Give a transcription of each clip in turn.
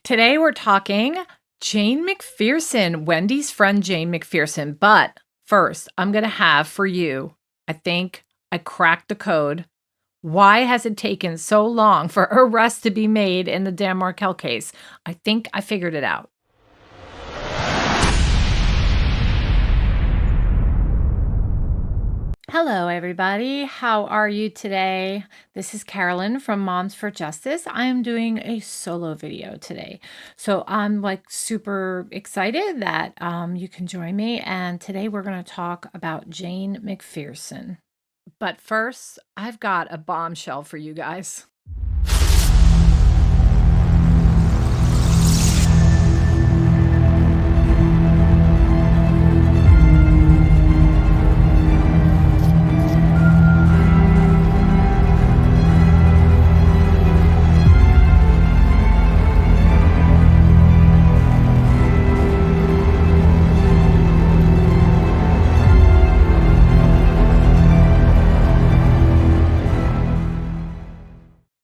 Today we're talking Jane McPherson, Wendy's friend Jane McPherson. But first, I'm going to have for you, I think I cracked the code. Why has it taken so long for arrests to be made in the Dan Markel case? I think I figured it out. Hello, everybody. How are you today? This is Carolyn from Moms for Justice. I am doing a solo video today. So I'm super excited that you can join me. And today we're going to talk about Jane McPherson. But first, I've got a bombshell for you guys.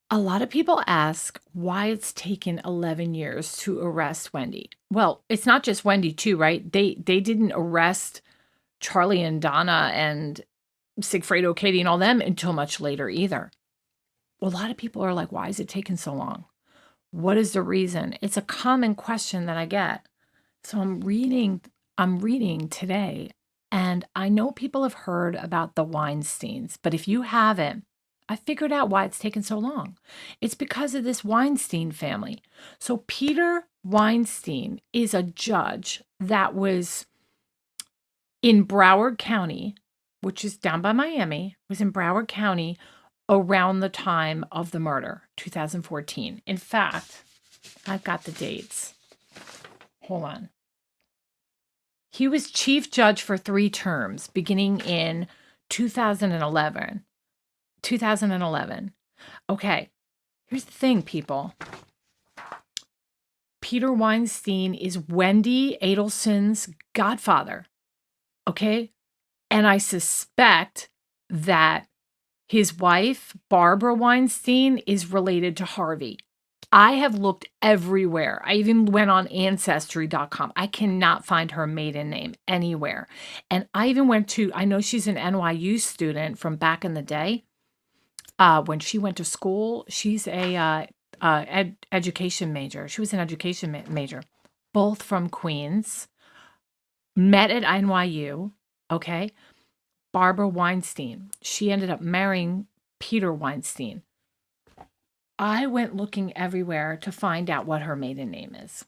A lot of people ask why it's taken 11 years to arrest Wendi. Well, it's not just Wendi too, right? They didn't arrest Charlie and Donna and Sigfredo, Katie, and all them until much later either. Well, a lot of people are like, why is it taking so long? What is the reason? It's a common question that I get. So I'm reading today, and I know people have heard about the Weinsteins, but if you haven't, I figured out why it's taken so long. It's because of this Weinstein family. So Peter Weinstein is a judge that was in Broward County, which is down by Miami, was in Broward County around the time of the murder, 2014. In fact, I've got the dates. Hold on. He was chief judge for 3 terms, beginning in 2011. Okay, here's the thing, people. Peter Weinstein is Wendi Adelson's godfather, okay? And I suspect that his wife, Barbara Weinstein, is related to Harvey. I have looked everywhere. I even went on Ancestry.com. I cannot find her maiden name anywhere. And I even went to, I know she's an NYU student from back in the day. When she went to school, she's a education major. She was an education major, both from Queens, met at NYU, okay? Barbara Weinstein. She ended up marrying Peter Weinstein. I went looking everywhere to find out what her maiden name is.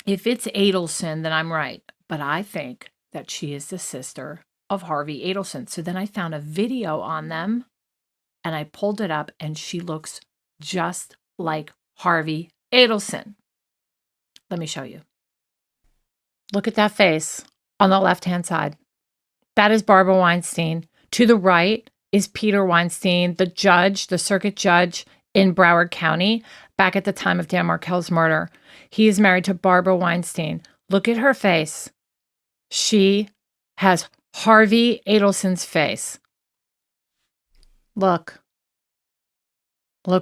If it's Adelson, then I'm right. But I think that she is the sister of Harvey Adelson. So then I found a video on them, and I pulled it up, and she looks just like Harvey Adelson. Let me show you. Look at that face on the left-hand side. That is Barbara Weinstein. To the right is Peter Weinstein, the judge, the circuit judge in Broward County back at the time of Dan Markel's murder. He is married to Barbara Weinstein. Look at her face. She has Harvey Adelson's face. Look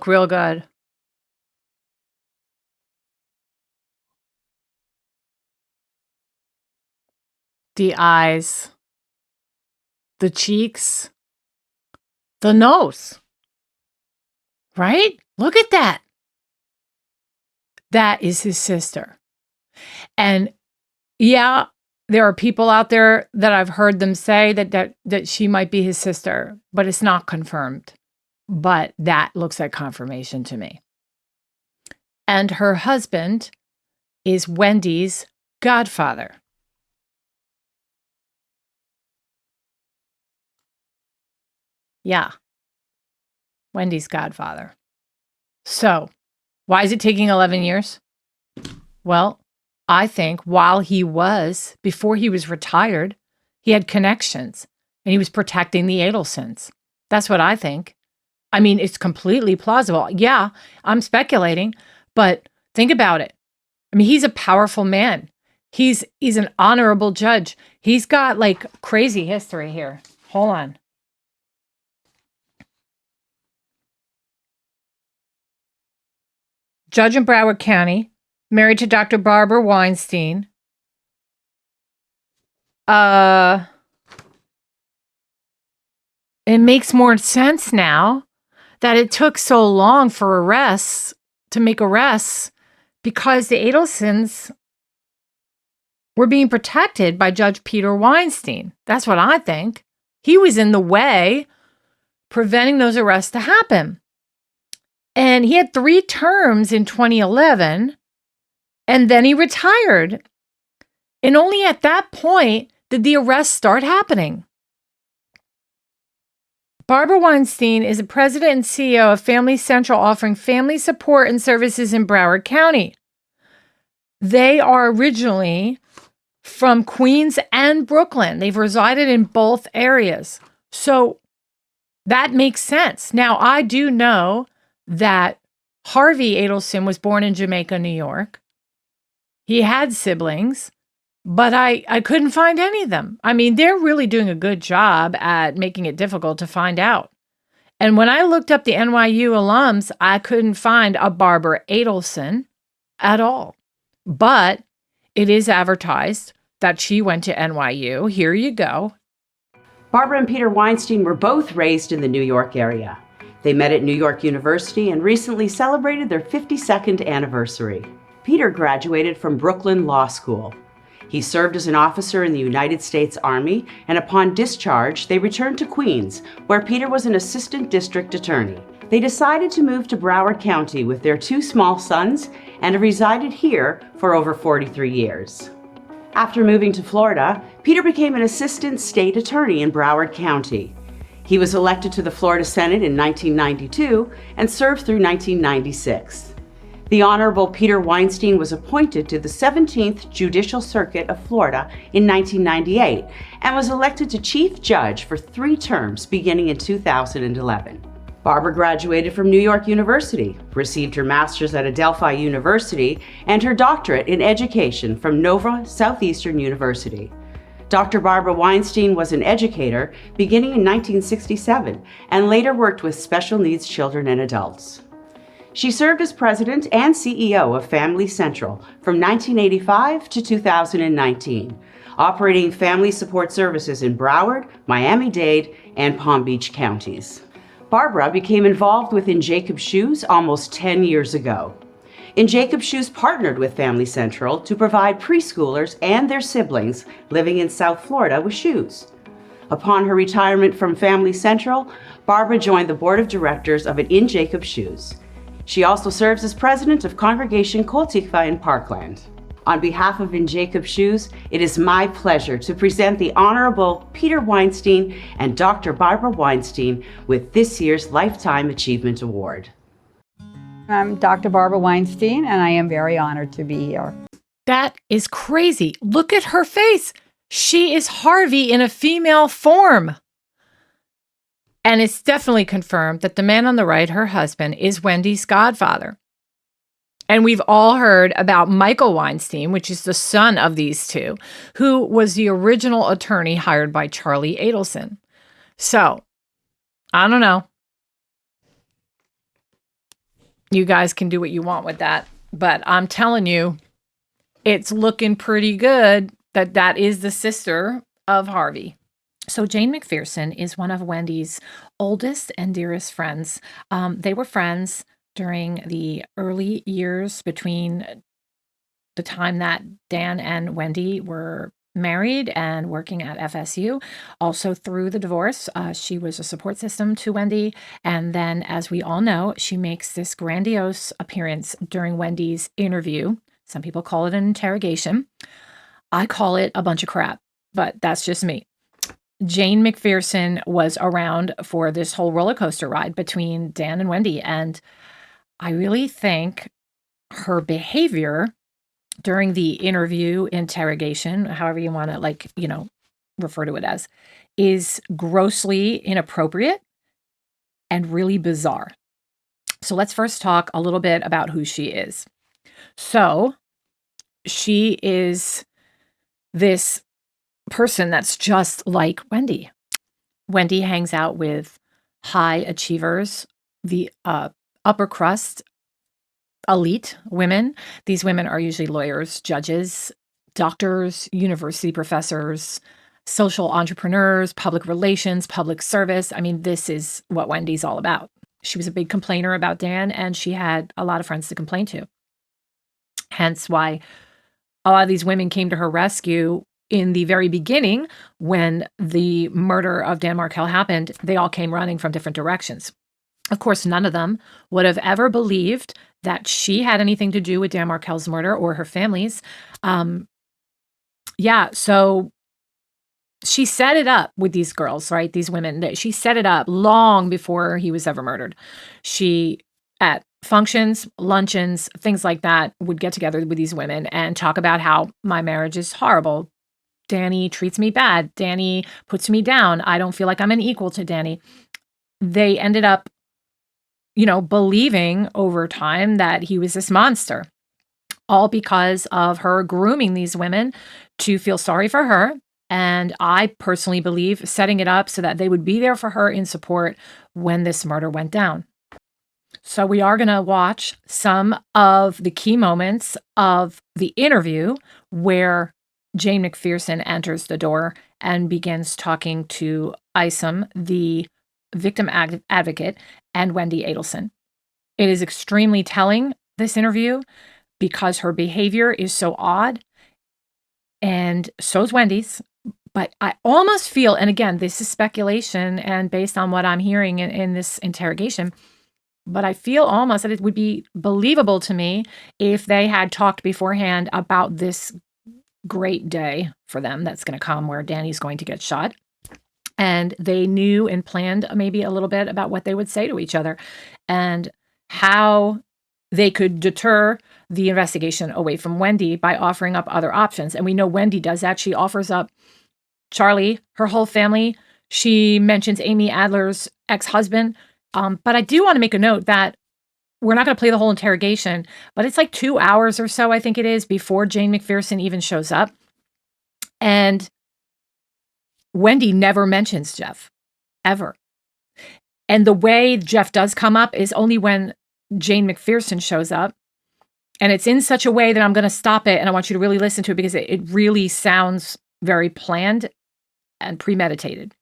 real good. The eyes, the cheeks, the nose, right? Look at that. That is his sister. And yeah, there are people out there that I've heard them say that she might be his sister, but it's not confirmed. But that looks like confirmation to me. And her husband is Wendi's godfather. Yeah, Wendi's godfather. So, why is it taking 11 years? Well, I think before he was retired, he had connections and he was protecting the Adelsons. That's what I think. I mean, it's completely plausible. Yeah, I'm speculating, but think about it. I mean, he's a powerful man. He's an honorable judge. He's got crazy history here. Hold on. Judge in Broward County, married to Dr. Barbara Weinstein. It makes more sense now that it took so long for to make arrests, because the Adelsons were being protected by Judge Peter Weinstein. That's what I think. He was in the way, preventing those arrests to happen. And he had 3 terms in 2011, and then he retired. And only at that point did the arrests start happening. Barbara Weinstein is the president and CEO of Family Central, offering family support and services in Broward County. They are originally from Queens and Brooklyn. They've resided in both areas. So that makes sense. Now, I do know that Harvey Adelson was born in Jamaica, New York. He had siblings, but I couldn't find any of them. I mean, they're really doing a good job at making it difficult to find out. And when I looked up the NYU alums, I couldn't find a Barbara Adelson at all. But it is advertised that she went to NYU. Here you go. Barbara and Peter Weinstein were both raised in the New York area. They met at New York University and recently celebrated their 52nd anniversary. Peter graduated from Brooklyn Law School. He served as an officer in the United States Army, and upon discharge, they returned to Queens, where Peter was an assistant district attorney. They decided to move to Broward County with their 2 small sons and have resided here for over 43 years. After moving to Florida, Peter became an assistant state attorney in Broward County. He was elected to the Florida Senate in 1992 and served through 1996. The Honorable Peter Weinstein was appointed to the 17th Judicial Circuit of Florida in 1998 and was elected to Chief Judge for 3 terms beginning in 2011. Barbara graduated from New York University, received her master's at Adelphi University, and her doctorate in education from Nova Southeastern University. Dr. Barbara Weinstein was an educator beginning in 1967 and later worked with special needs children and adults. She served as president and CEO of Family Central from 1985 to 2019, operating family support services in Broward, Miami-Dade, and Palm Beach counties. Barbara became involved with In Jacob's Shoes almost 10 years ago. In Jacob's Shoes partnered with Family Central to provide preschoolers and their siblings living in South Florida with shoes. Upon her retirement from Family Central, Barbara joined the board of directors of In Jacob's Shoes. She also serves as president of Congregation Kol Tikva in Parkland. On behalf of In Jacob's Shoes, it is my pleasure to present the Honorable Peter Weinstein and Dr. Barbara Weinstein with this year's Lifetime Achievement Award. I'm Dr. Barbara Weinstein, and I am very honored to be here. That is crazy. Look at her face. She is Harvey in a female form. And it's definitely confirmed that the man on the right, her husband, is Wendi's godfather. And we've all heard about Michael Weinstein, which is the son of these two, who was the original attorney hired by Charlie Adelson. So, I don't know. You guys can do what you want with that. But I'm telling you, it's looking pretty good that is the sister of Harvey. So Jane McPherson is one of Wendi's oldest and dearest friends. They were friends during the early years between the time that Dan and Wendi were married and working at FSU. Also through the divorce, she was a support system to Wendi. And then, as we all know, she makes this grandiose appearance during Wendi's interview. Some people call it an interrogation. I call it a bunch of crap, but that's just me. Jane McPherson was around for this whole roller coaster ride between Dan and Wendi. And I really think her behavior during the interview, interrogation, however you want to refer to it as, is grossly inappropriate and really bizarre. So let's first talk a little bit about who she is. So she is this person that's just like Wendi. Wendi hangs out with high achievers, the upper crust elite women. These women are usually lawyers, judges, doctors, university professors, social entrepreneurs, public relations, public service. I mean, this is what Wendi's all about. She was a big complainer about Dan, and she had a lot of friends to complain to. Hence why a lot of these women came to her rescue in the very beginning when the murder of Dan Markel happened. They all came running from different directions. Of course, none of them would have ever believed that she had anything to do with Dan Markel's murder or her family's. So she set it up with these girls, right? These women. She set it up long before he was ever murdered. She, at functions, luncheons, things like that, would get together with these women and talk about how my marriage is horrible. Danny treats me bad. Danny puts me down. I don't feel like I'm an equal to Danny. They ended up, believing over time that he was this monster, all because of her grooming these women to feel sorry for her. And I personally believe setting it up so that they would be there for her in support when this murder went down. So we are going to watch some of the key moments of the interview where Jane McPherson enters the door and begins talking to Isom, the victim advocate, and Wendi Adelson. It is extremely telling, this interview, because her behavior is so odd, and so is Wendi's. But I almost feel, and again, this is speculation and based on what I'm hearing in this interrogation, but I feel almost that it would be believable to me if they had talked beforehand about this great day for them that's going to come where Danny's going to get shot. And they knew and planned maybe a little bit about what they would say to each other and how they could deter the investigation away from Wendi by offering up other options. And we know Wendi does that. She offers up Charlie, her whole family. She mentions Amy Adler's ex-husband. But I do want to make a note that we're not going to play the whole interrogation, but it's like 2 hours or so, I think it is, before Jane McPherson even shows up. And Wendi never mentions Jeff, ever. And the way Jeff does come up is only when Jane McPherson shows up. And it's in such a way that I'm going to stop it, and I want you to really listen to it because it really sounds very planned and premeditated.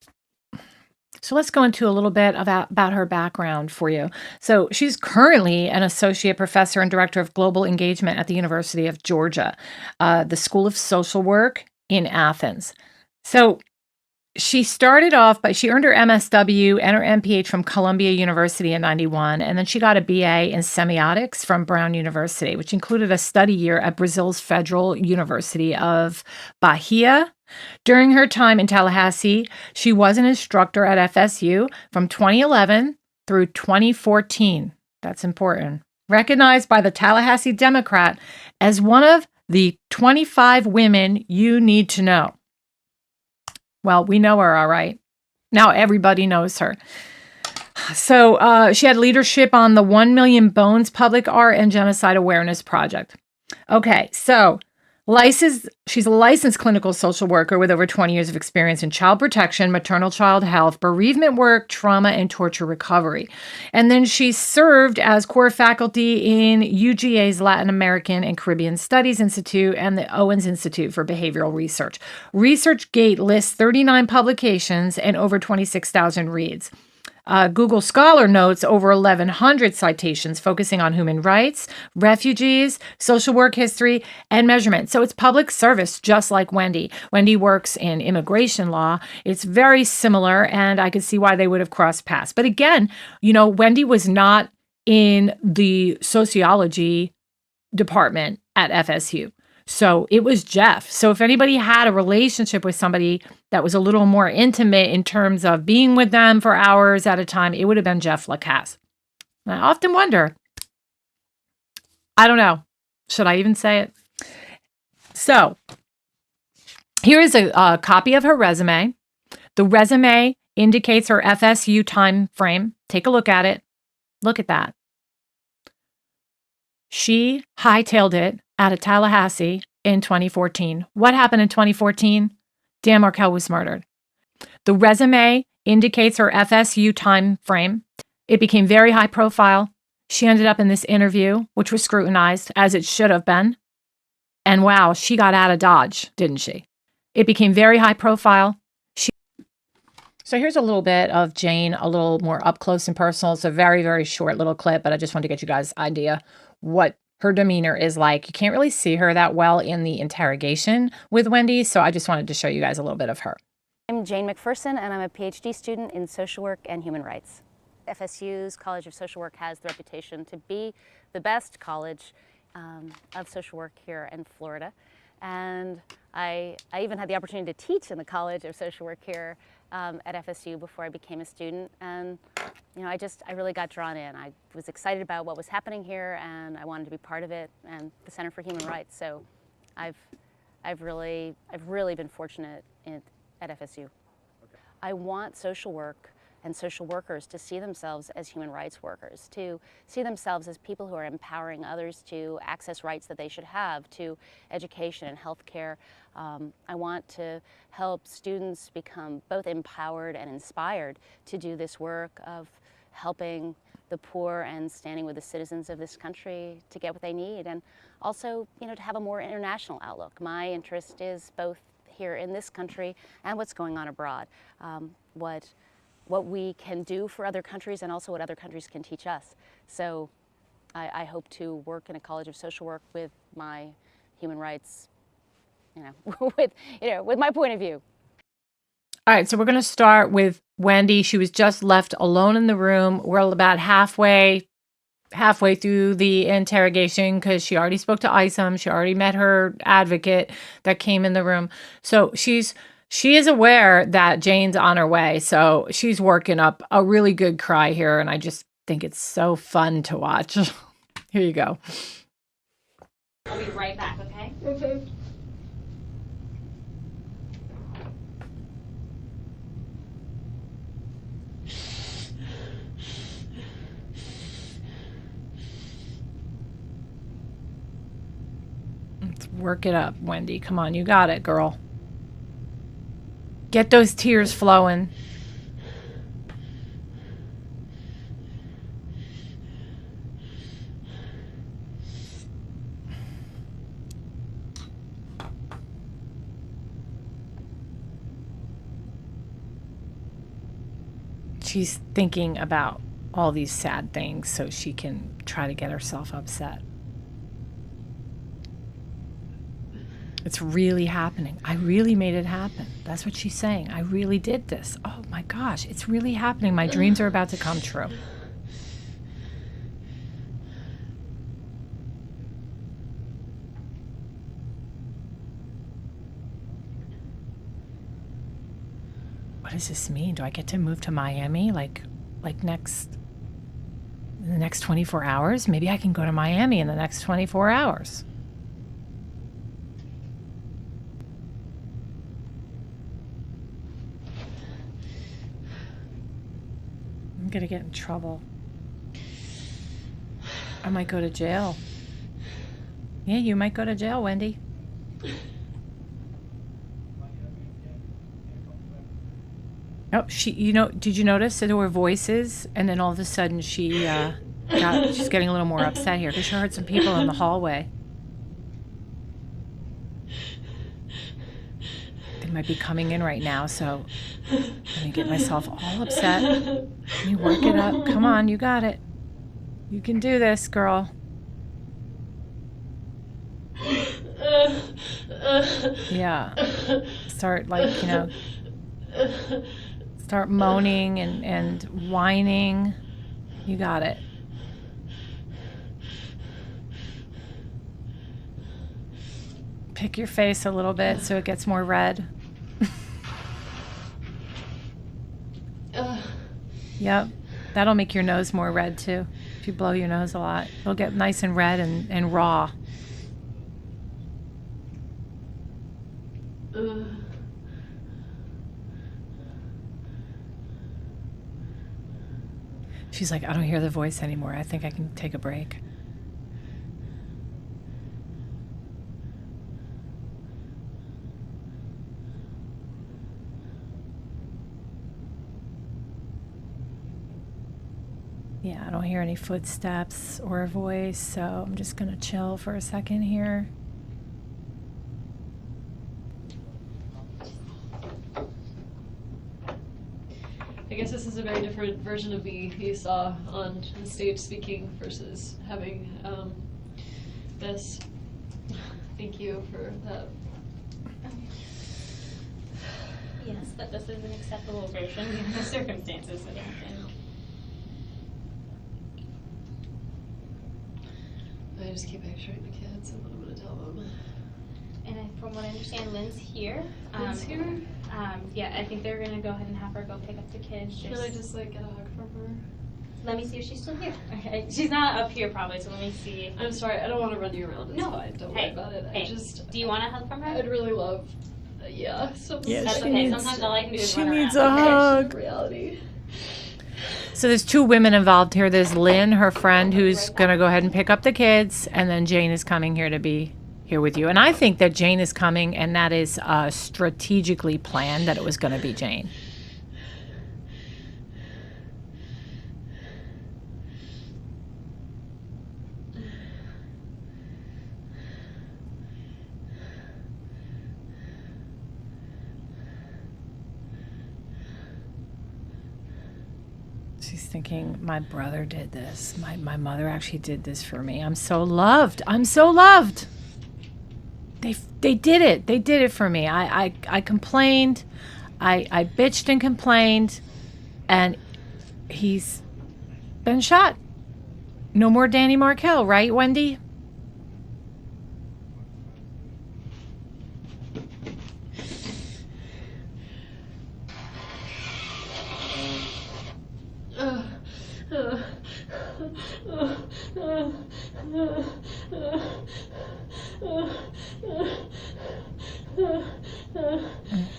So let's go into a little bit about her background for you. So she's currently an associate professor and director of global engagement at the University of Georgia, the School of Social Work in Athens. So she started off she earned her MSW and her MPH from Columbia University in 91, and then she got a BA in semiotics from Brown University, which included a study year at Brazil's Federal University of Bahia. During her time in Tallahassee, she was an instructor at FSU from 2011 through 2014. That's important. Recognized by the Tallahassee Democrat as one of the 25 women you need to know. Well, we know her, all right. Now everybody knows her. So she had leadership on the 1 Million Bones Public Art and Genocide Awareness Project. Okay, so she's a licensed clinical social worker with over 20 years of experience in child protection, maternal child health, bereavement work, trauma, and torture recovery. And then she served as core faculty in UGA's Latin American and Caribbean Studies Institute and the Owens Institute for Behavioral Research. ResearchGate lists 39 publications and over 26,000 reads. Google Scholar notes over 1,100 citations focusing on human rights, refugees, social work history, and measurement. So it's public service, just like Wendi. Wendi works in immigration law. It's very similar, and I could see why they would have crossed paths. But again, Wendi was not in the sociology department at FSU. So it was Jeff. So if anybody had a relationship with somebody that was a little more intimate in terms of being with them for hours at a time, it would have been Jeff Lacasse. And I often wonder, I don't know, should I even say it? So here is a copy of her resume. The resume indicates her FSU time frame. Take a look at it. Look at that. She hightailed it out of Tallahassee in 2014. What happened in 2014? Dan Markel was murdered. The resume indicates her FSU time frame. It became very high profile. she ended up in this interview, which was scrutinized, as it should have been. And wow, she got out of Dodge, didn't she? It became very high profile. So here's a little bit of Jane, a little more up close and personal. It's a very, very short little clip, but I just want to get you guys an idea what her demeanor is like. You can't really see her that well in the interrogation with Wendi, so I just wanted to show you guys a little bit of her. I'm Jane McPherson, and I'm a PhD student in social work and human rights. FSU's College of Social Work has the reputation to be the best college of social work here in Florida. And I even had the opportunity to teach in the College of Social Work here at FSU before I became a student. And I really got drawn in. I was excited about what was happening here, and I wanted to be part of it, and the Center for Human Rights. So I've really been fortunate at FSU. Okay. I want social work and social workers to see themselves as human rights workers, to see themselves as people who are empowering others to access rights that they should have, to education and health care. I want to help students become both empowered and inspired to do this work of helping the poor and standing with the citizens of this country to get what they need, and also, to have a more international outlook. My interest is both here in this country and what's going on abroad. What we can do for other countries, and also what other countries can teach us. So I hope to work in a College of Social Work with my human rights, with my point of view. All right, so we're going to start with Wendi. She was just left alone in the room. We're about halfway through the interrogation because she already spoke to Isom. She already met her advocate that came in the room. So she is aware that Jane's on her way. So she's working up a really good cry here. And I just think it's so fun to watch. Here you go. I'll be right back, okay? Okay. Let's work it up, Wendi. Come on, you got it, girl. Get those tears flowing. She's thinking about all these sad things so she can try to get herself upset. It's really happening. I really made it happen. That's what she's saying. I really did this. Oh my gosh, it's really happening. My dreams are about to come true. What does this mean? Do I get to move to Miami in the next 24 hours? Maybe I can go to Miami in the next 24 hours. I'm gonna get in trouble. I might go to jail. Yeah, you might go to jail, Wendi. Oh, did you notice that there were voices? And then all of a sudden she's getting a little more upset here because she heard some people in the hallway. They might be coming in right now, so let me get myself all upset. Let me work it up. Come on, you got it. You can do this, girl. Yeah. Start start moaning and whining. You got it. Pick your face a little bit so it gets more red. Yep. That'll make your nose more red too. If you blow your nose a lot, it'll get nice and red and raw. She's like, I don't hear the voice anymore. I think I can take a break. Yeah, I don't hear any footsteps or a voice, so I'm just gonna chill for a second here. I guess this is a very different version of me you saw on the stage speaking versus having this. Thank you for that. Yes, but this is an acceptable version given the circumstances, I don't think. I just keep picturing the kids and what I'm going to tell them. And from what I understand, Lynn's here. Lynn's here? Yeah, I think they're going to go ahead and have her go pick up the kids. Can I just like get a hug from her? Let me see if she's still here. Okay. She's not up here probably, so let me see. I'm sorry, I don't want to run you around. It's No. fine. Don't worry about it. Hey, I just. do you want a hug from her? I'd really love. Yeah. Yeah, That's she okay. needs- Sometimes all I can do is she run needs around. a hug. Reality. So there's two women involved here. There's Lynn, her friend, who's going to go ahead and pick up the kids, and then Jane is coming here to be here with you. And I think that Jane is coming, and that is strategically planned that it was going to be Jane. She's thinking, my brother did this. My mother actually did this for me. I'm so loved. I'm so loved. They did it. They did it for me. I complained. I bitched and complained. And he's been shot. No more Danny Markel, right, Wendi?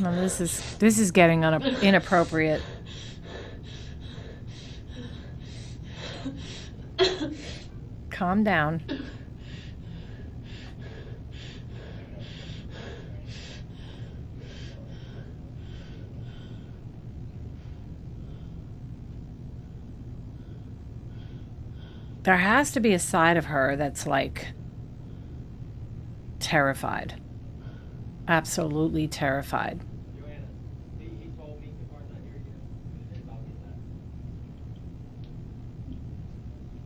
Well, this is getting inappropriate. Calm down. There has to be a side of her that's like terrified. Absolutely terrified. He told me the car's not here yet. He said about getting that.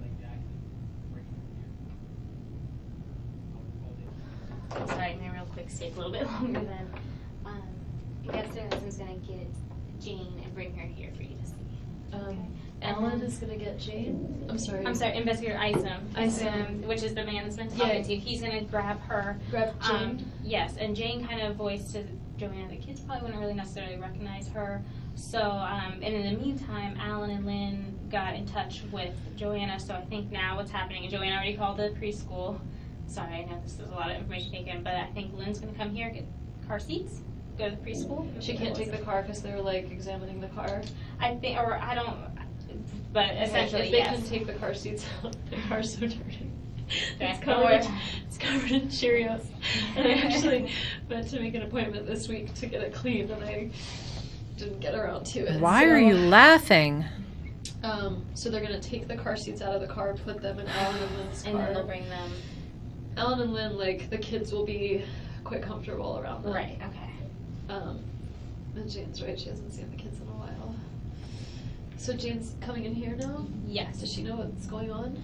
Like Jackson, bringing him here. Sorry, my real quick stay a little bit longer than. Investor Hudson's going to get Jane and bring her here for you to see. Ellen is gonna get Jane. I'm sorry. Investigator Isom. Isom. Which is the man that's been talking to you. He's going to grab her. Grab Jane. Yes, and Jane kind of voiced to Joanna, the kids probably wouldn't really necessarily recognize her. So, and in the meantime, Alan and Lynn got in touch with Joanna. So I think now what's happening, and Joanna already called the preschool. Sorry, I know this is a lot of information taken, but I think Lynn's going to come here, get car seats, go to the preschool. She can't take the car because they're like examining the car. I think, or I don't, but essentially, if they yes. can take the car seats out, the car's so dirty. Okay, It's don't worry. covered in Cheerios. And I actually meant to make an appointment this week to get it cleaned, and I didn't get around to it. Why are you laughing? So they're gonna take the car seats out of the car, put them in Alan and Lynn's car. And then they'll bring them. Alan and Lynn, like, the kids will be quite comfortable around them. Right, okay. And Jane's right, she hasn't seen the kids in a while. So Jane's coming in here now? Yes. Does she know what's going on?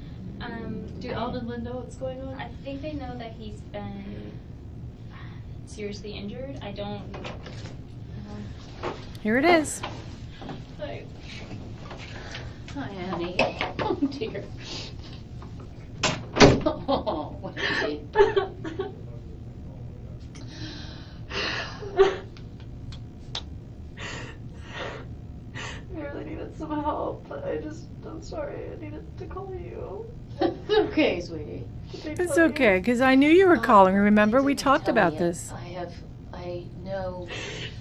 Do I- Alan and Lynn know what's going on? I think they know that he's been seriously injured. I don't. Here it is. Hi. Hi, Annie. Oh, dear. Oh, what is it? I really needed some help, but I'm sorry, I needed to call you. Okay, sweetie. It's okay, because I knew you were calling. Remember, we talked Tell about you, this. I know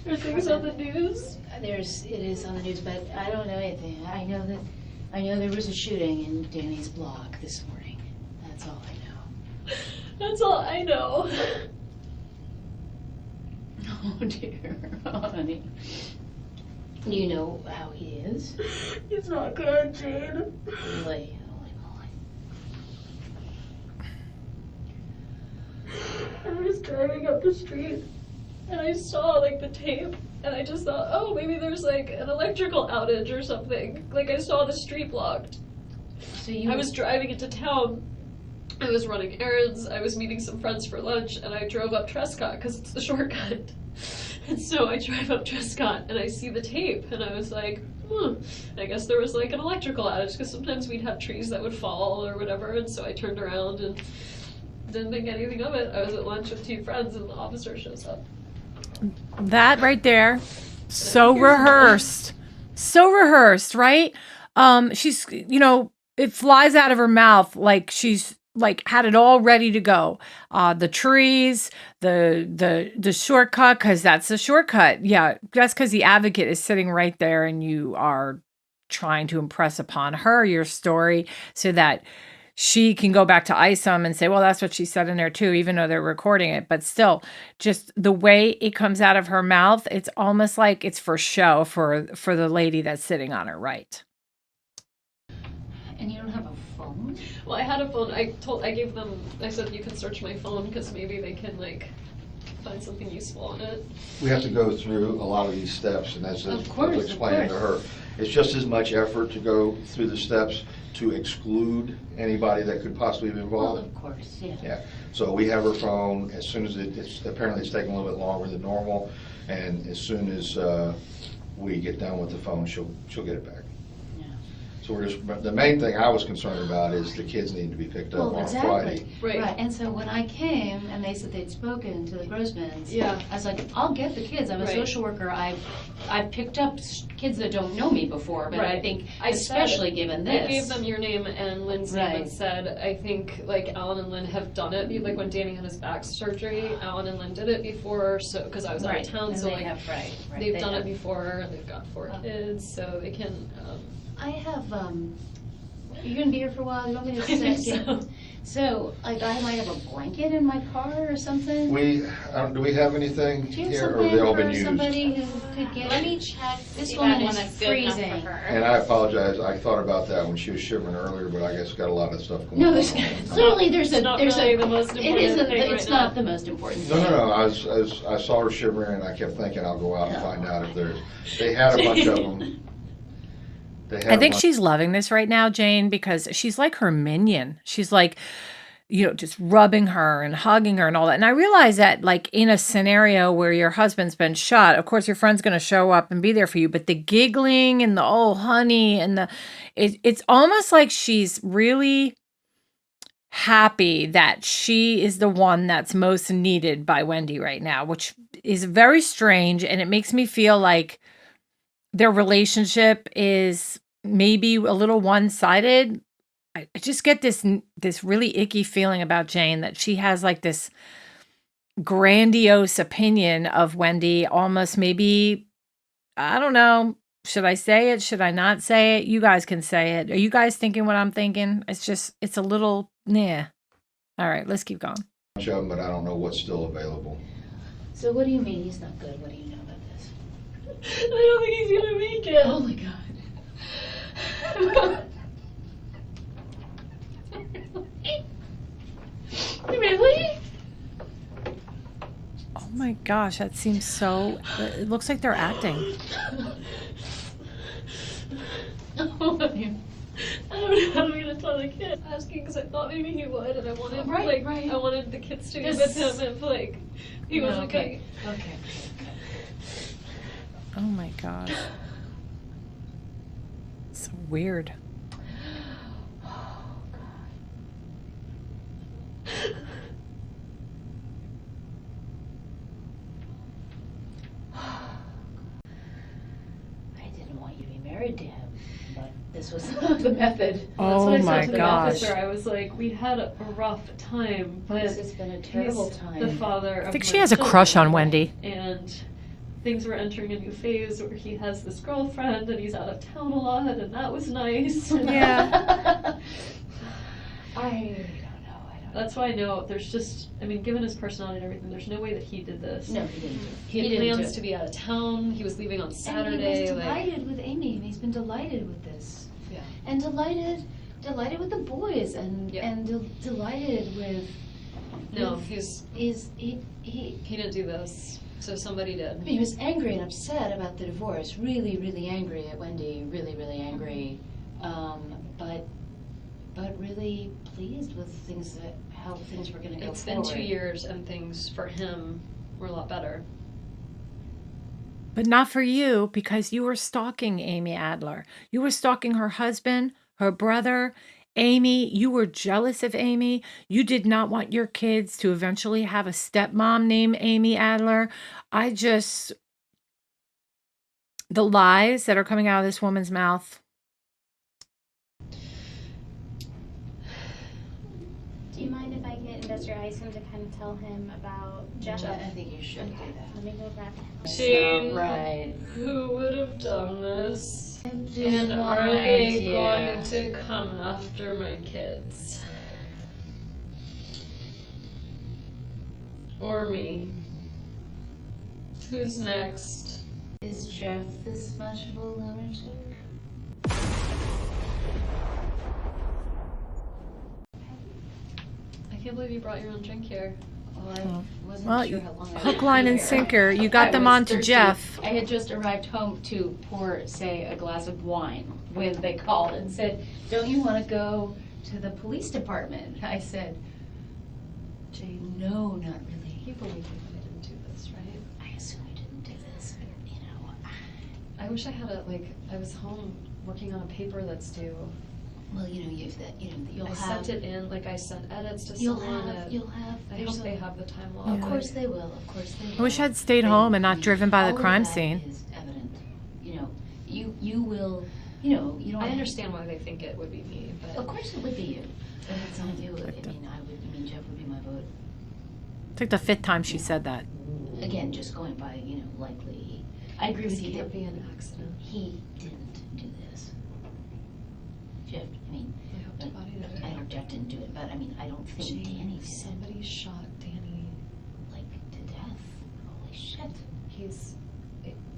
Are things on the news? it is on the news, but I don't know anything. I know there was a shooting in Danny's block this morning. That's all I know. That's all I know. Oh dear, oh, honey. Do you know how he is? He's not good, Jane. Really? Holy moly. I was driving up the street and I saw like the tape and I just thought, oh, maybe there's like an electrical outage or something. Like I saw the street blocked. So you I was driving into town. I was running errands. I was meeting some friends for lunch and I drove up Trescott because it's the shortcut. And so I drive up Trescott and I see the tape and I was like, I guess there was like an electrical outage because sometimes we'd have trees that would fall or whatever. And so I turned around and didn't think anything of it. I was at lunch with 2 friends and the officer shows up. That right there, so rehearsed. So rehearsed, right? She's, it flies out of her mouth like she's like had it all ready to go. The trees, the shortcut, because that's the shortcut. Yeah, that's because the advocate is sitting right there and you are trying to impress upon her your story so that she can go back to ISOM and say, well, that's what she said in there too, even though they're recording it. But still, just the way it comes out of her mouth, it's almost like it's for show for the lady that's sitting on her right. And you don't have a phone? Well, I had a phone. I gave them, I said you can search my phone because maybe they can like find something useful on it. We have to go through a lot of these steps, and that's Of course, I was explaining to her. It's just as much effort to go through the steps to exclude anybody that could possibly be Well, involved. of course, yeah. Yeah, so we have her phone. As soon as apparently it's taking a little bit longer than normal, and as soon as we get done with the phone, she'll get it back. Yeah. So the main thing I was concerned about is the kids need to be picked up Well, on exactly. Friday. Right. And so when I came and they said they'd spoken to the Grossmans, Yeah. I was like, I'll get the kids. I'm a Right. social worker. I've picked up kids that don't know me before, but I Right. think I especially said, given this. I gave them your name and Lynn's name and Right. said, I think like Alan and Lynn have done it. Like when Danny had his back surgery, Alan and Lynn did it before. So because I was out Right. of town, And so they like have, right. they've they done have. it before and they've got 4 kids, so they can. I have, you're gonna be here for a while? You want me to I think sit? so. So, like, I might have a blanket in my car or something? Do we have anything Do you have here, or something have they all for been used? somebody who could get Let it? me check. This see if I woman have one is that's good enough freezing. for her. And I apologize, I thought about that when she was shivering earlier, but I guess got a lot of stuff going No, on. there's clearly there's It's not really the most it important isn't. thing It's right not now. the most important thing. No. I saw her shivering, and I kept thinking I'll go out and find out if there's. They had a bunch of them. I think she's loving this right now, Jane, because she's like her minion. She's like, just rubbing her and hugging her and all that. And I realize that, like, in a scenario where your husband's been shot, of course, your friend's going to show up and be there for you. But the giggling and the, oh, honey, and it's almost like she's really happy that she is the one that's most needed by Wendi right now, which is very strange. And it makes me feel like their relationship is maybe a little one-sided. I just get this really icky feeling about Jane that she has like this grandiose opinion of Wendi, almost maybe, I don't know, should I say it? Should I not say it? You guys can say it. Are you guys thinking what I'm thinking? It's a little, nah. All right, let's keep going. Bunch of them, but I don't know what's still available. So what do you mean he's not good? What do you know about this? I don't think he's gonna make it. Oh my God. Really? Oh my gosh, that seems so, it looks like they're acting. I don't know how I'm gonna tell the kid. Asking because I thought maybe he would, and I wanted Right. I wanted the kids to be This- with him if like he wasn't Okay. gonna. Okay. Oh my gosh. So weird. I didn't want you to be married to him, but this was the method. That's Oh what I my said to the gosh. officer. I was like, we had a rough time, but This has been a terrible he's time. the father of I think my she has a crush on children, Wendi. and things were entering a new phase where he has this girlfriend and he's out of town a lot, and that was nice. Yeah. I don't know. That's why I know there's just, I mean, given his personality and everything, there's no way that he did this. No, he didn't do it. He had didn't do plans it. to be out of town. He was leaving on And Saturday. he was like, delighted with Amy, and he's been delighted with this. yeah. And delighted with the boys, and Yeah. delighted with. No, with- he didn't do this. So somebody did. He was angry and upset about the divorce. Really, really angry at Wendi. Really, really angry. But really pleased with how things were going to go It's been forward. 2 years and things for him were a lot better. But not for you, because you were stalking Amy Adler. You were stalking her husband, her brother, Amy. You were jealous of Amy. You did not want your kids to eventually have a stepmom named Amy Adler. The lies that are coming out of this woman's mouth. Do you mind if I get Investor Isom to kind of tell him about Jeff? I think you should do that. Let me go grab him. Jane, Right. who would have done this? And And are they going to come after my kids? Or me? Who's next? Is Jeff this much of a lunatic? I can't believe you brought your own drink here. Well, I wasn't Well, sure how long I hook, would line, be and here. sinker. You got I them was on to thirsty. Jeff. I had just arrived home to pour, say, a glass of wine when they called and said, "Don't you want to go to the police department?" I said, "Jane, no, not really." You believe me that I didn't do this, right? I assume you didn't do this, but, you know. I wish I had I was home working on a paper that's due. Well, you know, you'll I have. sent it in, I sent edits to You'll someone. have. You'll have. I there's hope they a- have the time Of log. course they will. Of course they will. I wish I'd stayed They- home and not driven by the all of crime that scene. is evident. You know, you will. You know, you don't. I understand why they think it would be me, but Of course, it would be you. If it's on you, Jeff would be my vote. It's like the 5th time she said that. Again, just going by, likely. I agree this with you. can't be an accident. He didn't do this. Jeff, I hope to God he I didn't. hope Jeff didn't do it, but I don't think Jane, Danny did. somebody shot Danny. Like, to death. Holy shit.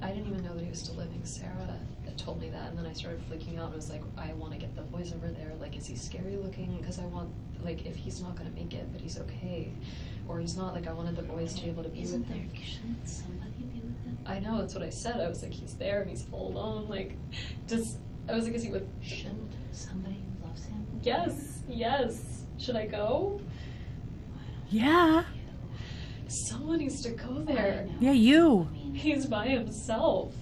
I didn't even know that he was still living. Sarah told me that, and then I started freaking out and was like, I want to get the boys over there. Like, is he scary looking? Because I want, if he's not going to make it, but he's okay. Or he's not, I wanted the boys to be able to be Isn't with there, him. shouldn't somebody be with him? I know, that's what I said. I was like, he's there and he's full alone. I was like, is he with. Shouldn't somebody who loves him? Yes. Should I go? Yeah. Someone needs to go I there. know. Yeah, you. He's by himself.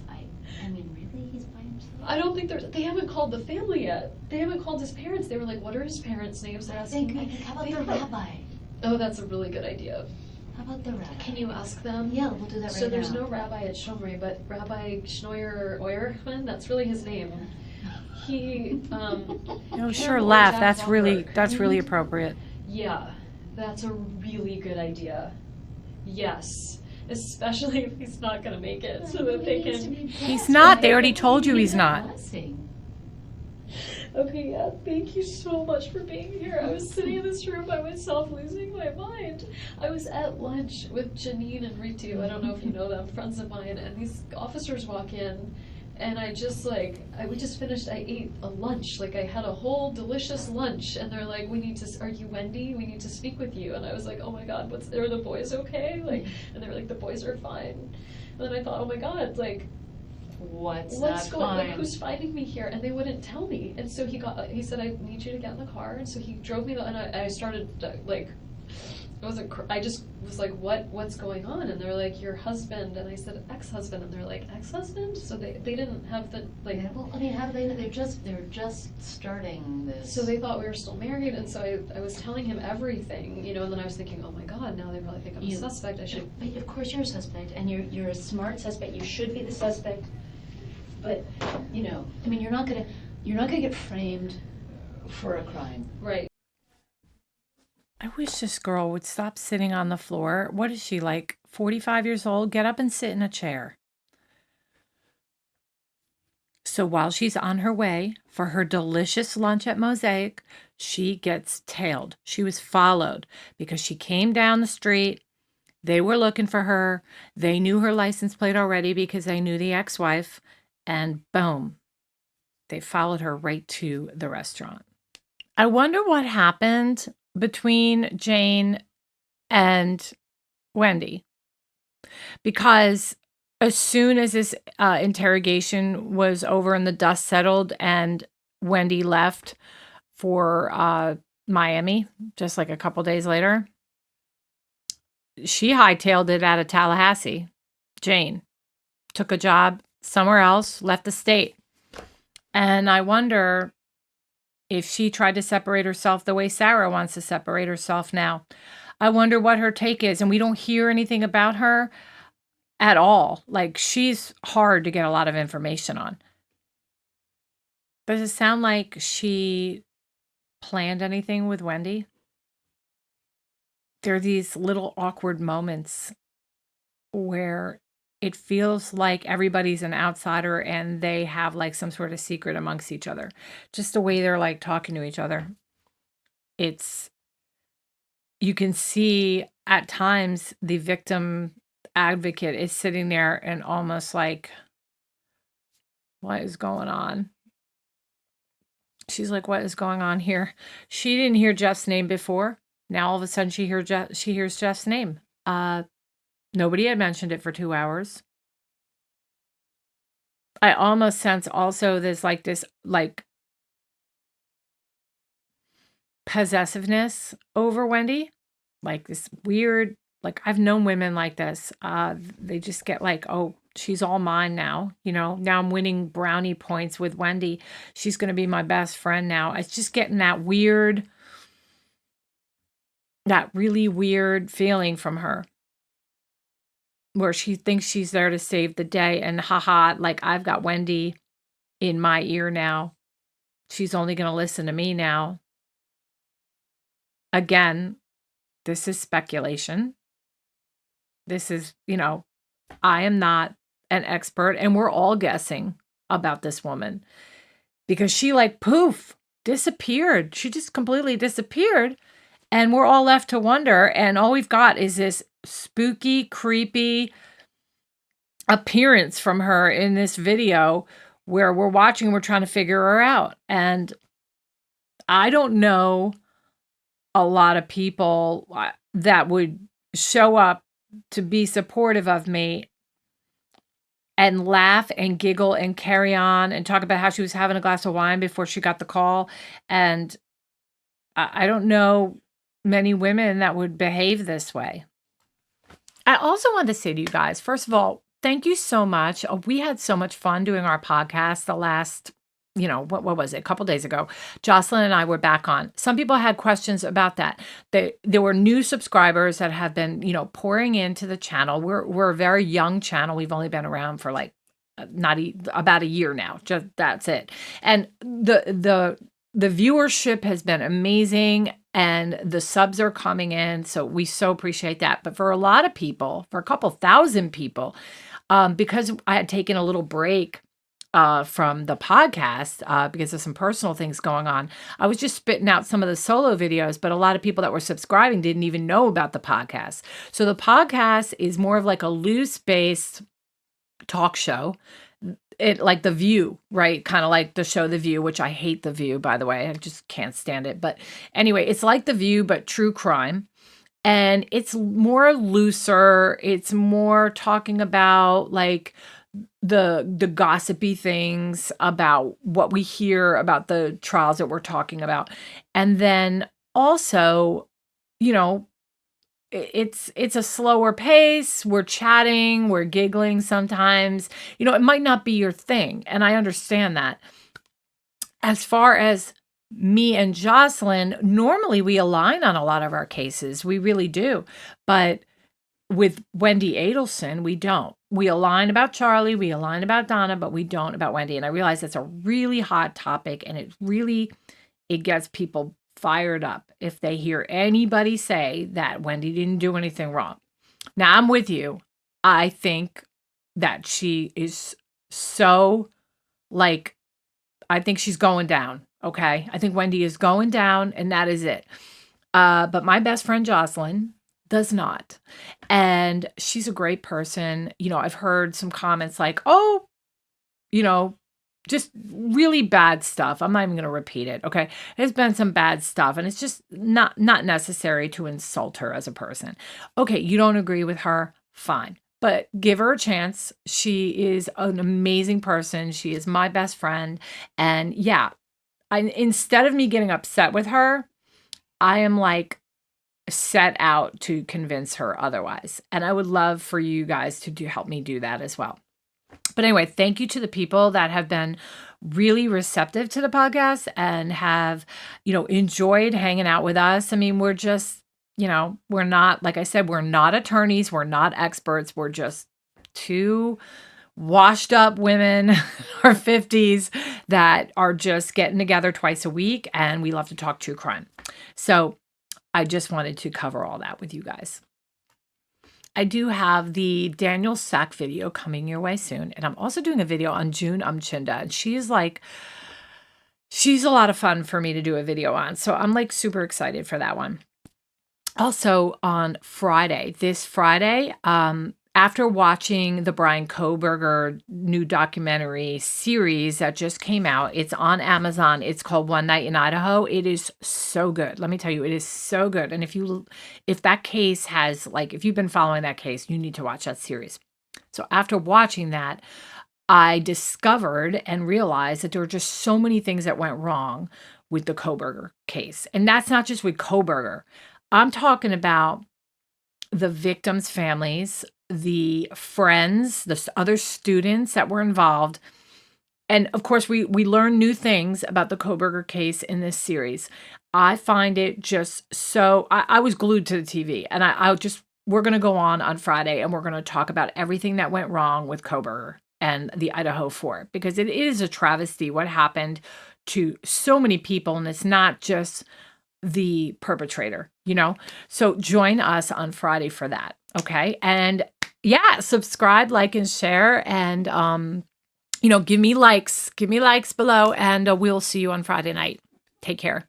Really? He's by himself? I don't think they haven't called the family yet. They haven't called his parents. They were like, what are his parents' names? They're I asking think, me. how about They the were like, rabbi? oh, that's a really good idea. How about the rabbi? Can you ask them? Yeah, we'll do that right now. So there's no rabbi at Shomri, but Rabbi Schnoyer Oyerman, that's really his name. He, Oh, him sure, or laugh. Jack That's really Lomberg. appropriate. Yeah, that's a really good idea. Yes. Especially if he's not gonna make it, so that they can. He's not. They already told you he's not. Okay, yeah, thank you so much for being here. I was sitting in this room by myself, losing my mind. I was at lunch with Janine and Ritu, I don't know if you know them, friends of mine, and these officers walk in, and we just finished, I ate a lunch, I had a whole delicious lunch, and they're like, are you Wendi? We need to speak with you. And I was like, oh my God, are the boys okay? And they were like, the boys are fine. And then I thought, oh my God, what's going on? Who's finding me here? And they wouldn't tell me. And so he said, I need you to get in the car. And so he drove me, and I started, I just was like, what's going on? And they're like, your husband. And I said, ex-husband. And they're like, ex-husband? So they didn't have the, Well, how do they know? They're just starting this. so they thought we were still married. And so I was telling him everything, and then I was thinking, oh my God, now they probably think I'm a suspect. I should. But of course you're a suspect, and you're a smart suspect. You should be the suspect. But you're not gonna get framed for a crime. Right. I wish this girl would stop sitting on the floor. What is she, 45 years old? Get up and sit in a chair. So while she's on her way for her delicious lunch at Mosaic, she gets tailed. She was followed because she came down the street. They were looking for her. They knew her license plate already because they knew the ex-wife. And boom, they followed her right to the restaurant. I wonder what happened between Jane and Wendi. Because as soon as this interrogation was over and the dust settled and Wendi left for Miami, just like a couple days later, she hightailed it out of Tallahassee. Jane took a job somewhere else, left the state. And I wonder if she tried to separate herself the way Sarah wants to separate herself now. I wonder what her take is. And we don't hear anything about her at all. Like, she's hard to get a lot of information on. Does it sound like she planned anything with Wendi? There are these little awkward moments where it feels like everybody's an outsider and they have like some sort of secret amongst each other. Just the way they're like talking to each other. You can see at times the victim advocate is sitting there and almost like, what is going on? She's like, what is going on here? She didn't hear Jeff's name before. Now all of a sudden she hears Jeff's name. Nobody had mentioned it for 2 hours. I almost sense also this possessiveness over Wendi. Like this weird, like I've known women like this. They just get like, oh, she's all mine now. Now I'm winning brownie points with Wendi. She's going to be my best friend now. It's just getting that really weird feeling from her where she thinks she's there to save the day and haha, like I've got Wendi in my ear now. She's only going to listen to me now. Again, this is speculation. This is, I am not an expert and we're all guessing about this woman because she like poof, disappeared. She just completely disappeared and we're all left to wonder. And all we've got is this spooky, creepy appearance from her in this video where we're watching, we're trying to figure her out. And I don't know a lot of people that would show up to be supportive of me and laugh and giggle and carry on and talk about how she was having a glass of wine before she got the call. And I don't know many women that would behave this way. I also want to say to you guys, first of all, thank you so much. We had so much fun doing our podcast the last, what was it? A couple days ago. Jocelyn and I were back on. Some people had questions about that. There were new subscribers that have been, pouring into the channel. We're a very young channel. We've only been around for like about a year now. Just that's it. And the viewership has been amazing and the subs are coming in. So we so appreciate that. But for a lot of people, for a couple thousand people, because I had taken a little break from the podcast because of some personal things going on, I was just spitting out some of the solo videos, but a lot of people that were subscribing didn't even know about the podcast. So the podcast is more of like a loose-based talk show. It like The View, right? Kind of like the show The View, which I hate The View, by the way. I just can't stand it. But anyway, it's like The View, but true crime. And it's more looser. It's more talking about like the gossipy things about what we hear about the trials that we're talking about. And then also, it's a slower pace. We're chatting, we're giggling sometimes. It might not be your thing, and I understand that. As far as me and Jocelyn, normally we align on a lot of our cases. We really do. But with Wendi Adelson, we don't. We align about Charlie, we align about Donna, but we don't about Wendi. And I realize that's a really hot topic, and it gets people fired up if they hear anybody say that Wendi didn't do anything wrong. Now, I'm with you. I think that she is so Like, I think she's going down. Okay. I think Wendi is going down, and that is it. But my best friend Jocelyn does not. And she's a great person. You know, I've heard some comments like, oh, you know, just really bad stuff. I'm not even going to repeat it. Okay. There's been some bad stuff, and it's just not necessary to insult her as a person. Okay. You don't agree with her. Fine. But give her a chance. She is an amazing person. She is my best friend. And yeah, instead of me getting upset with her, I am like set out to convince her otherwise. And I would love for you guys to help me do that as well. But anyway, thank you to the people that have been really receptive to the podcast and have, enjoyed hanging out with us. I mean, we're just, we're not, like I said, we're not attorneys. We're not experts. We're just two washed up women in our 50s that are just getting together twice a week, and we love to talk true crime. So I just wanted to cover all that with you guys. I do have the Daniel Sack video coming your way soon, and I'm also doing a video on June Umchinda, and she's a lot of fun for me to do a video on, so I'm like super excited for that one. Also on this Friday, after watching the Brian Kohberger new documentary series that just came out, it's on Amazon. It's called One Night in Idaho. It is so good. Let me tell you, it is so good. And if that case has, if you've been following that case, you need to watch that series. So after watching that, I discovered and realized that there were just so many things that went wrong with the Kohberger case. And that's not just with Kohberger. I'm talking about the victims' families, the friends, the other students that were involved. And of course, we learn new things about the Kohberger case in this series. I find it just so, I was glued to the TV, and we're going to go on Friday, and we're going to talk about everything that went wrong with Kohberger and the Idaho 4, because it is a travesty what happened to so many people, and it's not just the perpetrator, So join us on Friday for that. Okay. And yeah, subscribe, like, and share, and, give me likes below, and we'll see you on Friday night. Take care.